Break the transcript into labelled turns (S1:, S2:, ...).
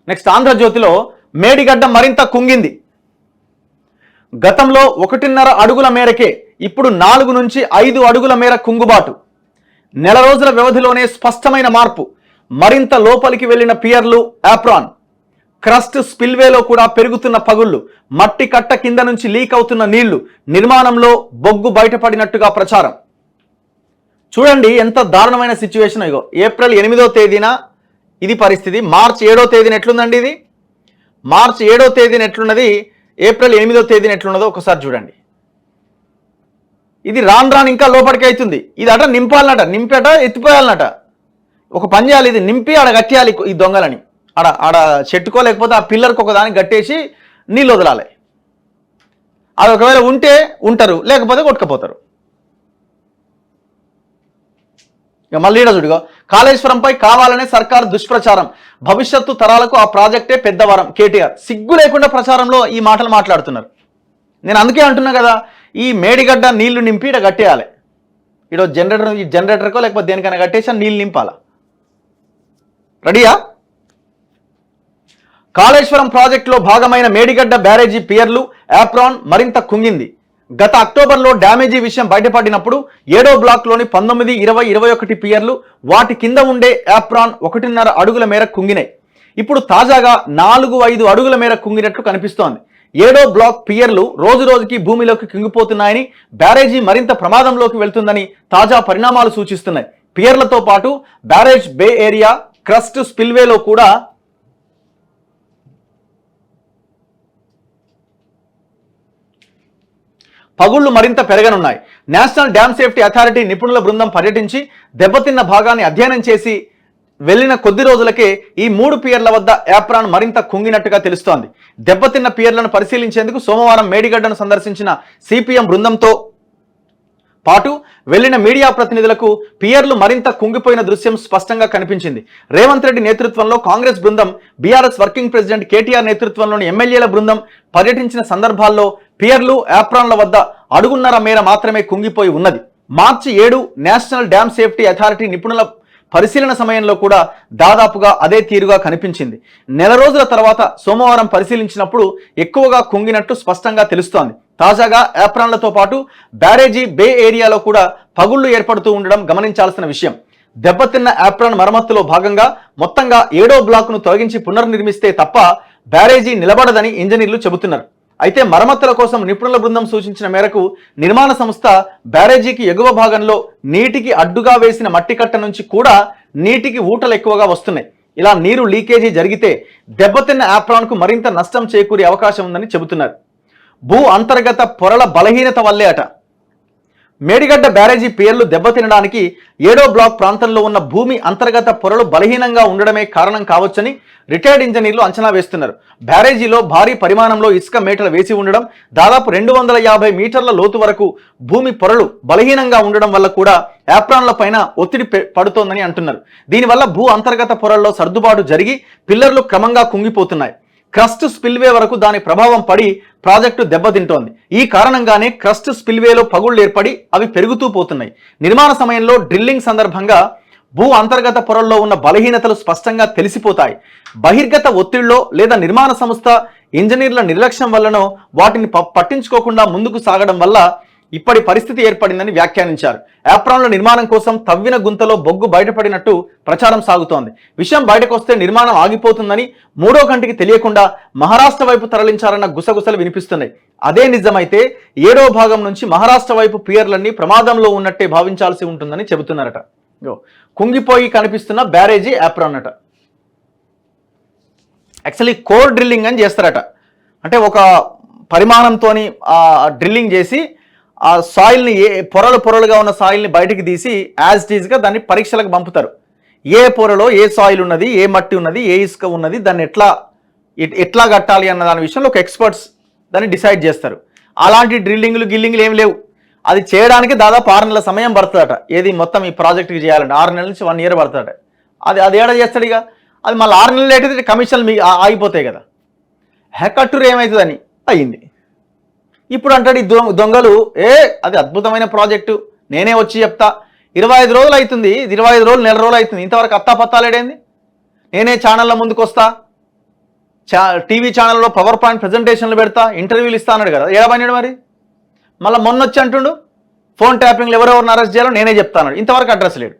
S1: Next ఆంధ్రజ్యోతిలో మేడిగడ్డ మరింత కుంగింది. గతంలో 1.5 అడుగుల మేరకే ఇప్పుడు 4 నుంచి 5 అడుగుల మేర కుంగుబాటు. నెల రోజుల వ్యవధిలోనే స్పష్టమైన మార్పు. మరింత లోపలికి వెళ్లిన పియర్లు, ఆప్రాన్. క్రస్ట్ స్పిల్వేలో కూడా పెరుగుతున్న పగుళ్లు. మట్టి కట్ట కింద నుంచి లీక్ అవుతున్న నీళ్లు. నిర్మాణంలో బొగ్గు బయటపడినట్టుగా ప్రచారం. చూడండి ఎంత దారుణమైన సిచ్యువేషన్. ఇగో ఏప్రిల్ 8వ తేదీన ఇది పరిస్థితి. మార్చ్ 7వ తేదీన ఎట్లుందండి ఇది? మార్చ్ 7వ తేదీన ఎట్లున్నది, ఏప్రిల్ 8వ తేదీన ఎట్లున్నదో ఒకసారి చూడండి. ఇది రాను ఇంకా లోపలికి అవుతుంది. ఇది అట నింపాలన్నట, నింపేట ఎత్తిపోయాలన్నట. ఒక పని చేయాలి, ఇది నింపి ఆడ కట్టేయాలి ఈ దొంగలని. ఆడ చెట్టుకో లేకపోతే ఆ పిల్లర్కి ఒకదానికి కట్టేసి నీళ్ళు వదలాలి. అది ఒకవేళ ఉంటే ఉంటారు, లేకపోతే కొట్టుకపోతారు. ఇక మళ్ళీ చూడుగా కాళేశ్వరంపై కావాలనే సర్కారు దుష్ప్రచారం. భవిష్యత్తు తరాలకు ఆ ప్రాజెక్టే పెద్ద వరం. కేటీఆర్ సిగ్గు లేకుండా ప్రచారంలో ఈ మాటలు మాట్లాడుతున్నారు. నేను అందుకే అంటున్నా కదా, ఈ మేడిగడ్డ నీళ్లు నింపి ఇక్కడ కట్టేయాలి. ఇక్కడ జనరేటర్కో లేకపోతే దేనికైనా కట్టేసి నీళ్ళు నింపాలా. రెడీయా? కాళేశ్వరం ప్రాజెక్టులో భాగమైన మేడిగడ్డ బ్యారేజీ పియర్లు, ఆప్రాన్ మరింత కుంగింది. గత అక్టోబర్లో డ్యామేజీ విషయం బయటపడినప్పుడు 7వ బ్లాక్లోని 19, 20, 21 పియర్లు, వాటి కింద ఉండే ఆప్రాన్ 1.5 అడుగుల మేర కుంగినాయి. ఇప్పుడు తాజాగా 4-5 అడుగుల మేర కుంగినట్లు కనిపిస్తోంది. 7వ బ్లాక్ పియర్లు రోజు రోజుకి భూమిలోకి కుంగిపోతున్నాయని, బ్యారేజీ మరింత ప్రమాదంలోకి వెళ్తుందని తాజా పరిణామాలు సూచిస్తున్నాయి. పియర్లతో పాటు బ్యారేజ్ బే ఏరియా, క్రస్ట్ స్పిల్వేలో కూడా పగుళ్లు మరింత పెరగనున్నాయి. నేషనల్ డ్యామ్ సేఫ్టీ అథారిటీ నిపుణుల బృందం పర్యటించి దెబ్బతిన్న భాగాన్ని అధ్యయనం చేసి వెళ్లిన కొద్ది రోజులకే ఈ 3 పియర్ల వద్ద ఆప్రాన్ మరింత కుంగినట్టుగా తెలుస్తోంది. దెబ్బతిన్న పియర్లను పరిశీలించేందుకు సోమవారం మేడిగడ్డను సందర్శించిన సిపిఎం బృందంతో పాటు వెళ్లిన మీడియా ప్రతినిధులకు పియర్లు మరింత కుంగిపోయిన దృశ్యం స్పష్టంగా కనిపించింది. రేవంత్ రెడ్డి నేతృత్వంలో కాంగ్రెస్ బృందం, బీఆర్ఎస్ వర్కింగ్ ప్రెసిడెంట్ కేటీఆర్ నేతృత్వంలోని ఎమ్మెల్యేల బృందం పర్యటించిన సందర్భాల్లో పియర్లు, ఆప్రాన్ల వద్ద 1.5 అడుగుల మేర మాత్రమే కుంగిపోయి ఉన్నది. మార్చి 7 నేషనల్ డ్యామ్ సేఫ్టీ అథారిటీ నిపుణుల పరిశీలన సమయంలో కూడా దాదాపుగా అదే తీరుగా కనిపించింది. నెల రోజుల తర్వాత సోమవారం పరిశీలించినప్పుడు ఎక్కువగా కుంగినట్టు స్పష్టంగా తెలుస్తోంది. తాజాగా ఆప్రాన్లతో పాటు బ్యారేజీ బే ఏరియాలో కూడా పగుళ్లు ఏర్పడుతూ ఉండడం గమనించాల్సిన విషయం. దెబ్బతిన్న ఆప్రాన్ మరమ్మతులో భాగంగా మొత్తంగా 7వ బ్లాక్ను తొలగించి పునర్నిర్మిస్తే తప్ప బ్యారేజీ నిలబడదని ఇంజనీర్లు చెబుతున్నారు. అయితే మరమ్మతుల కోసం నిపుణుల బృందం సూచించిన మేరకు నిర్మాణ సంస్థ బ్యారేజీకి ఎగువ భాగంలో నీటికి అడ్డుగా వేసిన మట్టి కట్ట నుంచి కూడా నీటికి ఊటలు ఎక్కువగా వస్తున్నాయి. ఇలా నీరు లీకేజీ జరిగితే దెబ్బతిన్న ఆప్రాన్కు మరింత నష్టం చేకూరే అవకాశం ఉందని చెబుతున్నారు. భూ అంతర్గత పొరల బలహీనత వల్లే అట. మేడిగడ్డ బ్యారేజీ పియర్లు దెబ్బతినడానికి 7వ బ్లాక్ ప్రాంతంలో ఉన్న భూమి అంతర్గత పొరలు బలహీనంగా ఉండడమే కారణం కావచ్చని రిటైర్డ్ ఇంజనీర్లు అంచనా వేస్తున్నారు. బ్యారేజీలో భారీ పరిమాణంలో ఇసుక మేటలు వేసి ఉండడం, దాదాపు 250 మీటర్ల లోతు వరకు భూమి పొరలు బలహీనంగా ఉండడం వల్ల కూడా ఆప్రాన్ల పైన ఒత్తిడి పడుతోందని అంటున్నారు. దీనివల్ల భూ అంతర్గత పొరల్లో సర్దుబాటు జరిగి పిల్లర్లు క్రమంగా కుంగిపోతున్నాయి. క్రస్ట్ స్పిల్వే వరకు దాని ప్రభావం పడి ప్రాజెక్టు దెబ్బతింటోంది. ఈ కారణంగానే క్రస్ట్ స్పిల్వేలో పగుళ్లు ఏర్పడి అవి పెరుగుతూ పోతున్నాయి. నిర్మాణ సమయంలో డ్రిల్లింగ్ సందర్భంగా భూ అంతర్గత పొరల్లో ఉన్న బలహీనతలు స్పష్టంగా తెలిసిపోతాయి. బహిర్గత ఒత్తిడిలో లేదా నిర్మాణ సంస్థ ఇంజనీర్ల నిర్లక్ష్యం వల్లనో వాటిని పట్టించుకోకుండా ముందుకు సాగడం వల్ల ఇప్పటి పరిస్థితి ఏర్పడిందని వ్యాఖ్యానించారు. ఆప్రాన్ల నిర్మాణం కోసం తవ్విన గుంతలో బొగ్గు బయటపడినట్టు ప్రచారం సాగుతోంది. విషయం బయటకు వస్తే నిర్మాణం ఆగిపోతుందని 3వ కంటికి తెలియకుండా మహారాష్ట్ర వైపు తరలించారన్న గుసగుసలు వినిపిస్తున్నాయి. అదే నిజమైతే 7వ భాగం నుంచి మహారాష్ట్ర వైపు పియర్లన్నీ ప్రమాదంలో ఉన్నట్టే భావించాల్సి ఉంటుందని చెబుతున్నారట. కుంగిపోయి కనిపిస్తున్న బ్యారేజీ ఆప్రాన్ అట. యాక్చువల్లీ కోర్ డ్రిల్లింగ్ అని చేస్తారట. అంటే ఒక పరిమాణంతో డ్రిల్లింగ్ చేసి ఆ సాయిల్ని పొరలుగా ఉన్న సాయిల్ని బయటికి తీసి యాజ్ ఇట్ ఈజ్గా దాన్ని పరీక్షలకు పంపుతారు. ఏ పొరలో ఏ సాయిల్ ఉన్నది, ఏ మట్టి ఉన్నది, ఏ ఇసుక ఉన్నది, దాన్ని ఎట్లా కట్టాలి అన్న దాని విషయంలో ఒక ఎక్స్పర్ట్స్ దాన్ని డిసైడ్ చేస్తారు. అలాంటి గిల్లింగ్లు ఏం లేవు. అది చేయడానికి దాదాపు 6 నెలల సమయం పడుతుందట. ఏది మొత్తం ఈ ప్రాజెక్ట్కి చేయాలంటే 6 నెలల నుంచి 1 ఇయర్ పడుతుందట. అది ఏడా చేస్తాడు ఇక. అది మళ్ళీ 6 నెలలు అయితే కమిషన్లు ఆగిపోతాయి కదా. కట్టురు ఏమవుతుందని అయ్యింది. ఇప్పుడు అంటాడు ఈ దొంగలు, అది అద్భుతమైన ప్రాజెక్టు, నేనే వచ్చి చెప్తా. 25 రోజులు అవుతుంది, 25 రోజులు, నెల రోజులు అవుతుంది, ఇంతవరకు అత్తాపత్తాలేడేంది? నేనే ఛానళ్ళ ముందుకు వస్తా, టీవీ ఛానల్లో పవర్ పాయింట్ ప్రజెంటేషన్లు పెడతా, ఇంటర్వ్యూలు ఇస్తా అన్నాడు కదా, ఏడబడినాడు మరి. మళ్ళీ మొన్న వచ్చి అంటుండు ఫోన్ ట్యాపింగ్లు ఎవరెవరిని అరెస్ట్ చేయాలో నేనే చెప్తాను, ఇంతవరకు అడ్రస్ లేడు.